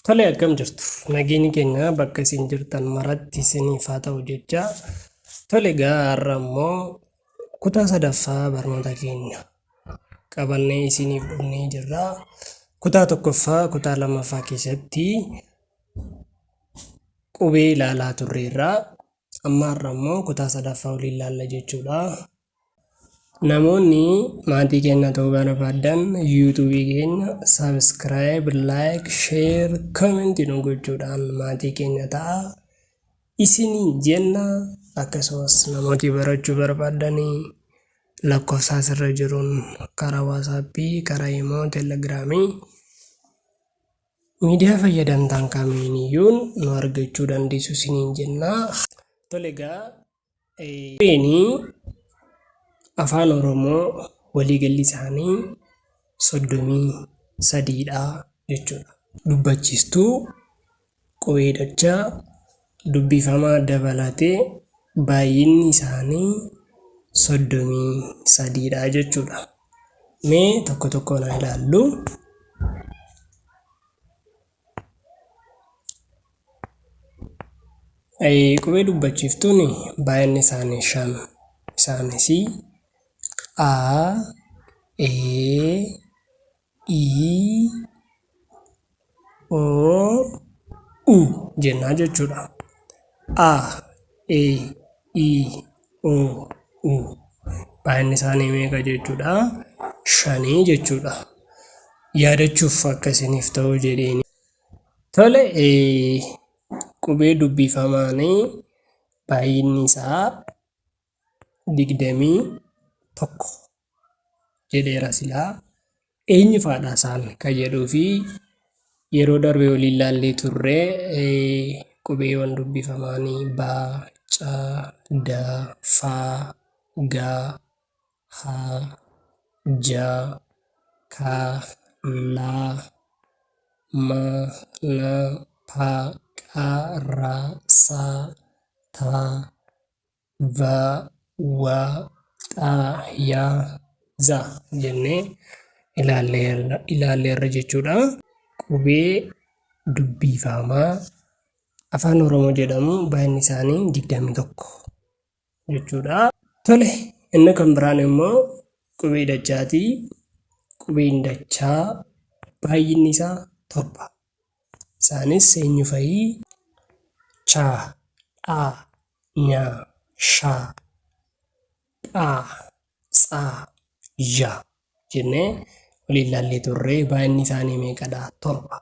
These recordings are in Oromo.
Tole akkam jirtu nageenyi keenya bakka isin jirtan maratti isiniif haa ta'u jecha tole har'a immoo kutaa sadaffaa barnoota keenya qabannee isiniif dhufnee jirra. Kutaa tokkoffaa kutaa lammaffaa keessatti qubee ilaalaa turreerra. Amma har'a immoo kutaa sadaffaa waliin ilaalla jechuudha. Namoonni maatii keenya ta'uu barbaadan yuutuubii keenya subscribe, like, share, comment nu gochuudhaan maatii keenya ta'a. Isiniin jenna akkasumas namooti barachuu barbaadanii lakkoofsa asirra jiruun karaa waatsaappii, karaa imoo, teelegiraamii miidiyaa fayyadamtaan kamiiniyyuun nu argachuu dandeessu isiniin jenna. Tole afaan Oromoo waliigalli isaanii 33dha jechuudha. Dubbachiistuu qubee dachaa dubbifamaa dabalatee baay'inni isaanii 33dha jechuudha. Mee tokko tokkoon haa ilaallu. Qubee dubbachiiftuun baay'inni isaanii 5. Isaanis A, E, I, O, U jennaa jechuudha. A, E, I, O, U baay'inni isaanii meeqa jechuudha? 5 jechuudha. Yaadachuuf akka isiniif ta'u jedheeni. Tole qubee dubbifamaan baay'inni isaa 21 jedheera silaa. Eenyu faadha isaan kan jedhuu fi yeroo darbe waliin ilaallee turre qubeewwan dubbifamaanii ba, ca, da, fa, ga, ha, ja, ka, la, ma, na, pa, qa, ra, sa, ta, va, wa, xa, ya, za jennee ilaalleerra jechuudha. Qubee dubbifamaa afaan Oromoo jedhamu baay'inni isaanii 21 jechuudha. Tole inni kan biraan immoo qubee dachaati. Qubeen dachaa baay'inni isaa 7. Isaanis eenyu fa'i? Cha, dha, nya, sha, pha, tsa, ja jennee waliin ilaallee turre. Baay'inni isaanii meeqadha? 7.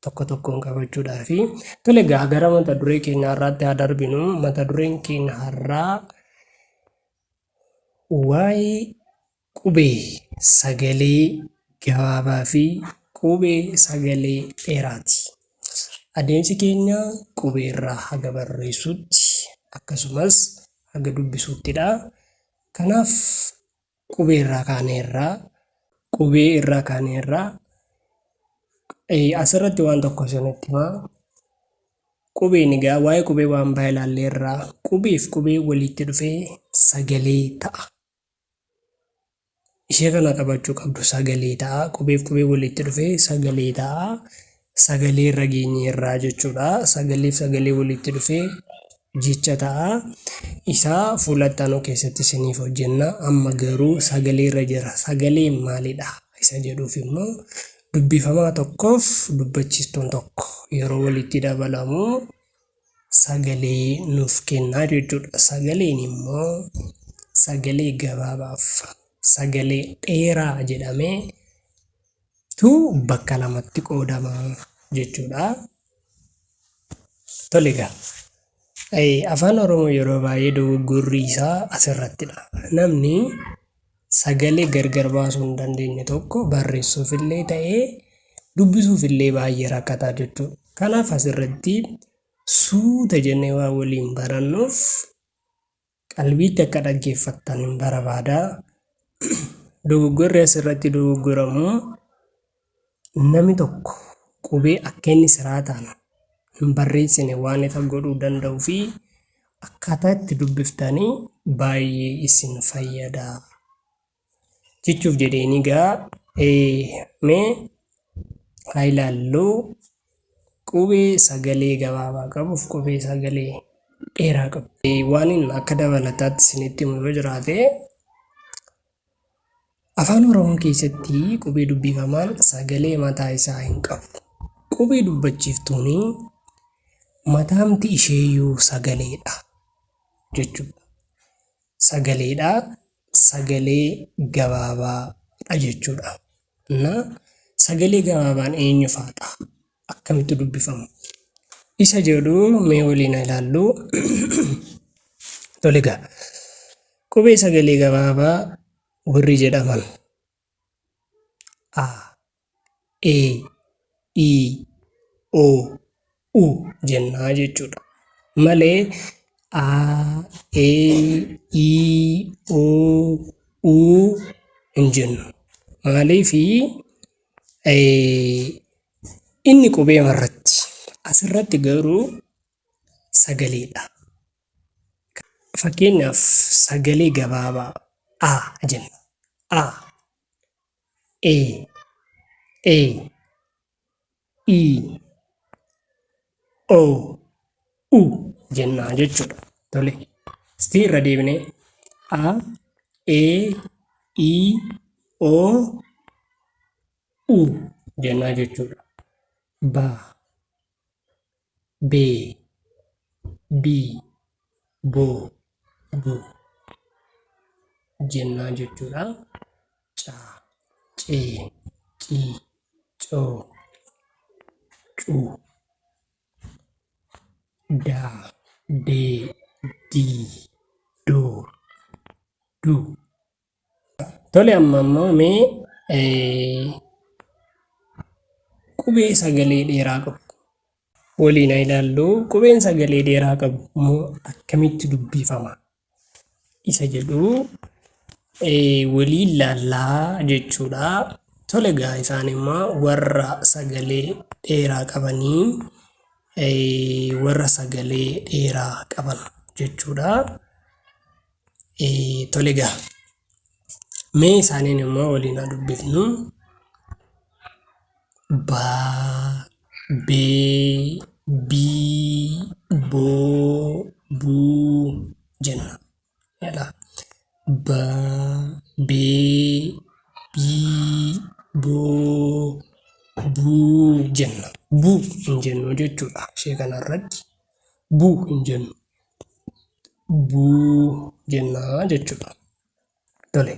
Tokko tokkoon qabachuudhaaf. Tole gara mata duree keenya har'aatti haa darbinu. Mata dureen keenya har'aa waa'ee qubee sagalee gabaabaa fi qubee sagalee dheeraati. Adeemsi keenya qubee irraa haga barreessuutti akkasumas haga dubbisuuttidha. Kanaaf qubee irraa kaaneerraa asirratti waan tokko isinitti himaa. Qubeen egaa waa'ee qubee waan baay'ee ilaalleerraa. Qubeef qubee walitti dhufee sagalee ta'a. Ishee kana qabachuu qabdu. Sagalee ta'a. Qubeef qubee walitti dhufee sagalee ta'a. Sagalee irra geenyeerraa jechuudha. Sagaleef sagalee walitti dhufee jecha ta'a. Isaa fuulatti aanu keessatti isiniif hojjenna. Amma garuu sagalee irra jira. Sagaleen maalidha? Isa jedhuuf immoo dubbifamaa tokkoof dubbachiistuun tokko yeroo walitti dabalamu sagalee nuuf kennaa jechuudha. Sagaleen immoo sagalee gabaabaaf sagalee dheeraa jedhamee bakka lamatti qoodama jechuudha. Tole afaan Oromoo yeroo baay'ee dogoggorri isaa asirrattidha. Namni sagalee gargar baasuu hin dandeenye tokko barreessuufillee ta'ee dubbisuufillee baay'ee rakkataa jechuudha. Kanaaf asirratti suuta jennee waa waliin barannuuf qalbiitti akka dhaggeeffattan hin barbaada. Dogoggorri asirratti dogoggoramu namni tokko qubee akka inni siraataan hin barreessine waan isa godhuu danda'uu fi akkaataa itti dubbiftanii baay'ee isin fayyada jechuuf jedheeni mee haa ilaallu qubee sagalee gabaabaa qabuuf qubee sagalee dheeraa qabu. Waan inni akka dabalataatti isinitti himu yoo jiraate afaan Oromoo keessatti qubee dubbifamaan sagalee mataa isaa hin qabu. Qubee dubbachiiftuun mataamti isheeyyuu sagaleedha jechuudha. Sagaleedha, sagalee gabaabaadha jechuudha. Sagalee gabaabaan eenyu fa'aadha? Akkamitti dubbifamu? Isa jedhu mee waliin ilaallu. Tole egaa qubee sagalee gabaabaa warri jedhaman A, E, I, O, U jennaa jechuudha. Malee A, E, I, O, U hin jennu. Maaliifi inni qubee marratti asirratti garuu sagaleedha. Fakkeenyaaf sagalee gabaabaa A jenna. A, E, I, O, U jennaa jechuudha. Tole. Istii irra deebinee A, E, I, O, U jennaa jechuudha. Ba, Be, Bi, Bo, Bu jennaa jechuudha. Ca, Cee, Cii, Coo, Cuu, Daa, Dee, Dii, Doo, Duu. Tole amma immoo mee qubee sagalee dheeraa qabu waliin ilaallu. Qubeen sagalee dheeraa qabu immoo akkamitti dubbifama? Isa jedhu waliin ilaallaa jechuudha. Tole egaa isaan immoo warra sagalee dheeraa qabanii warra sagalee dheeraa qaban jechuudha. Tole egaa mee isaaniin immoo waliin haa dubbifnu. Baa, Bee, Bii, Boo, Buu jenna. Baa, Bee, Bii, Boo, Buu jenna. Buu hin jennu jechuudha. Ishee kanarratti buu hin jennu. Buu jennaa jechuudha. Tole.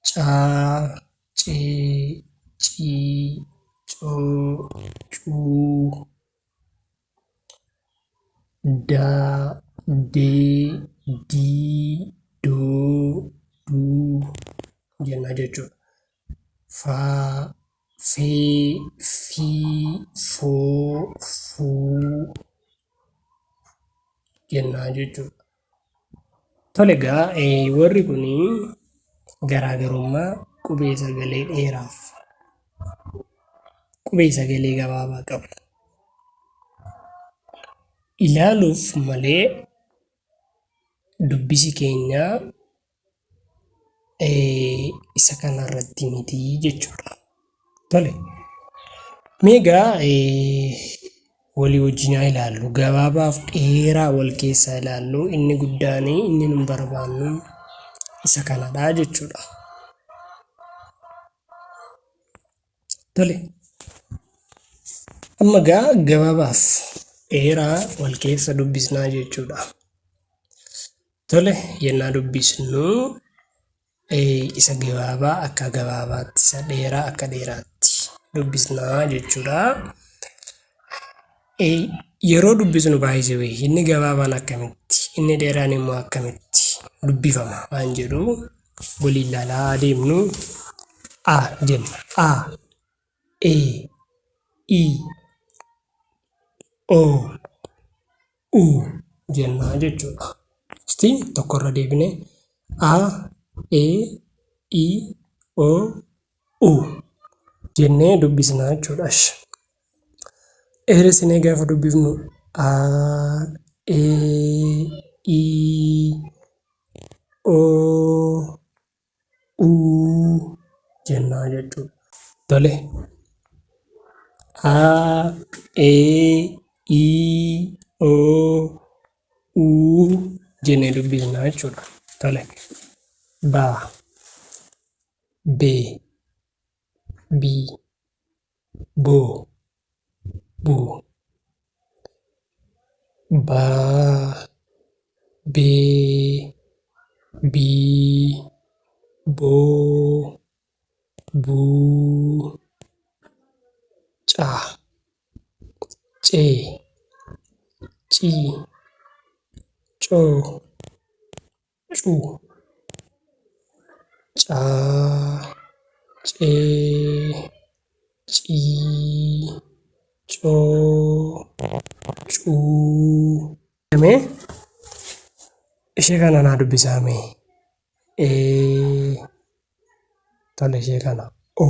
Caa, Cee, Cii, Coo, Cuu, Daa, Dee, Dii, Doo, Duu jennaa jechuudha. Faa, Fee, Fii, Foo, Fuu jennaa jechuudha. Tole egaa warri kun garaagarummaa qubee sagalee dheeraaf qubee sagalee gabaabaa qabu. Ilaaluuf malee dubbisi keenya isa kanarratti miti jechuudha. Tole. Meegaa walii wajjin haa ilaallu. Gabaabaaf dheeraa wal keessaa ilaallu. Inni guddaan inni nun barbaannu isa kanadha jechuudha. Tole. Amma egaa gabaabaaf dheeraa wal keessa dubbisnaa jechuudha. Tole yennaa dubbisnu isa gabaabaa akka gabaabaatti, isa dheeraa akka dheeraatti dubbisnaa jechuudha. Yeroo dubbisnu baay'ee inni gabaabaan akkamitti, inni dheeraan immoo akkamitti dubbifama waan jedhu waliin ilaalaa deemnu. A jenna. A, E, I, O, U jennaa jechuudha. Istii tokkorra deebine A, E, I, O, U jennee dubbisnaa jechuudha. Dheeressinee gaafa dubbifnu A, E, I, O, U jennaa jechuudha. Tole. ha e i o u jennee dubbisnaa jechuudha. Tole. Ba be bi bo bu ba be bi bo bu ca ce ci co cu ca ce ci coo cuu mee ishee kana naa dubbisaa mee tole ishee kana o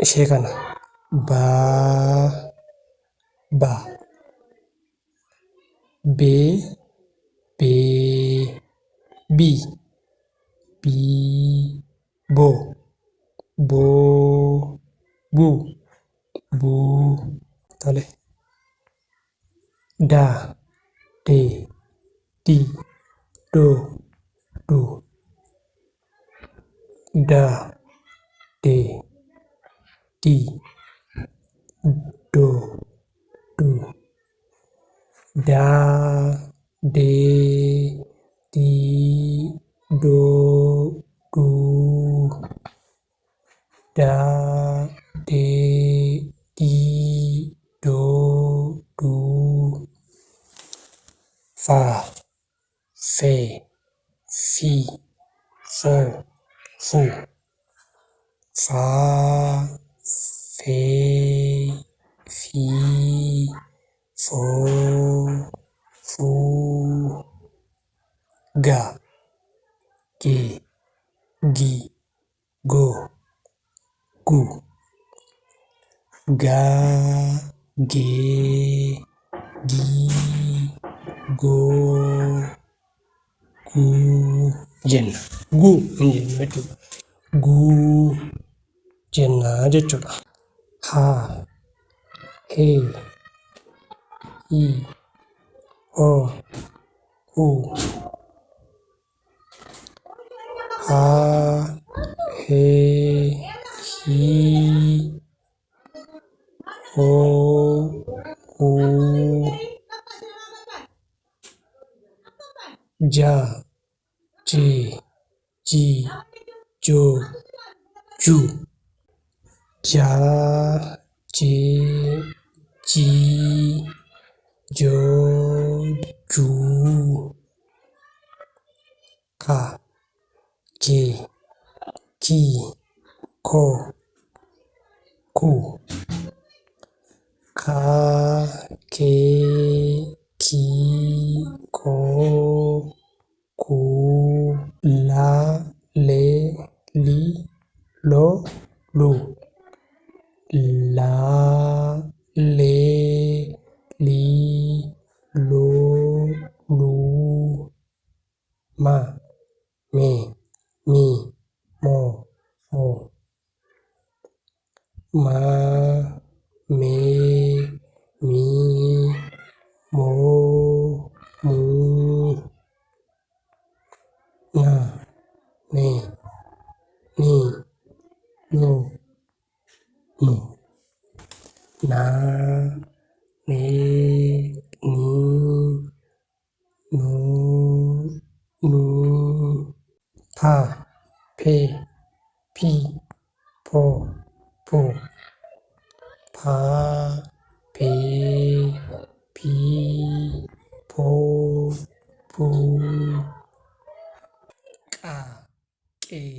ishee kana baa ba bee bee bii bii boo boo buu buu tole. Daa dee dii doo duu daa dee dii doo duu daa dee dii doo duu daa dee dii doo duu faa fee fii foo fuu faa fee fii foo fuu gaa gee gii goo guu gaa gee gii goo guu jenna. Guu hin jennu jechuudha. Guu jennaa jechuudha. Haa hee hii hoo huu haa hee hii hoo huu jaa jee jii joo juu jaa jee jii joo juu kaa kee kii koo kuu kaa kee kii koo kuu laa lee lii loo luu laa lee lii loo luu maa mee mii moo moo maa mee mii moo muu naa nee nii noo nuu naa nee nii noo nuu paa pee pii poo puu paa pee pii poo puu qaa qee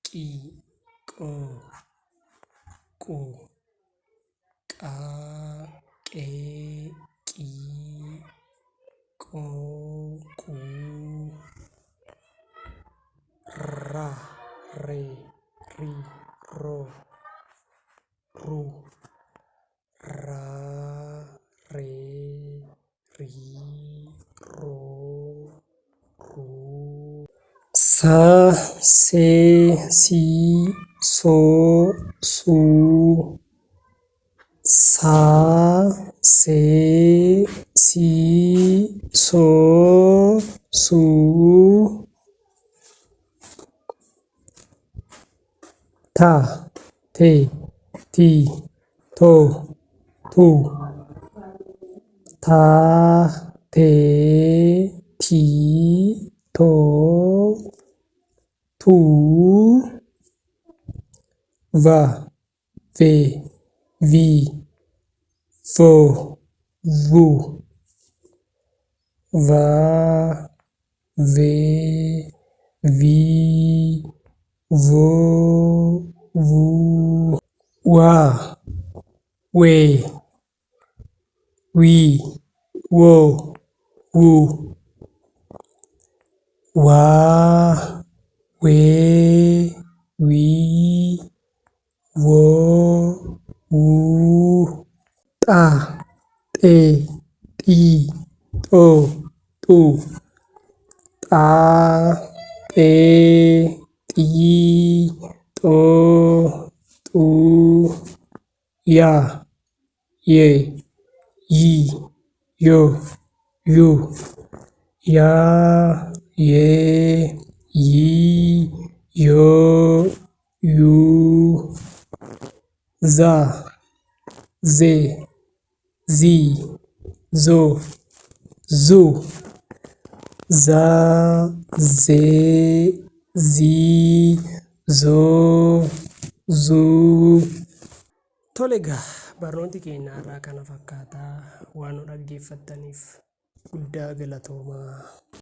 qii qoo quu qaa qee qii qoo quu raa ree rii roo ruu raa ree rii roo ruu saa see sii soo suu ሳ ሴ ሲ ሶ ሱ ታ ቴ ቲ ቶ ቱ ታ ቴ ቲ ቶ ቱ ቫ ቬ ቪ ቮ ቩ ቫ ቬ ቪ ቮ ቩ ዋ ዌ ዊ ዎ ው ዋ ዌ ዊ ዎ ው ጣ ጤ ጢ ጦ ጡ ጣ ጤ ጢ ጦ ጡ ያ ዬ ይ ዮ ዩ ያ ዬ ይ ዮ ዩ ዛ ዜ ዚ ዞ ዙ ዛ ዜ ዚ ዞ ዙ Tole egaa barnooti keenya irraa kana fakkaataa waan nu dhaggeeffattaniif guddaa galatoomaa.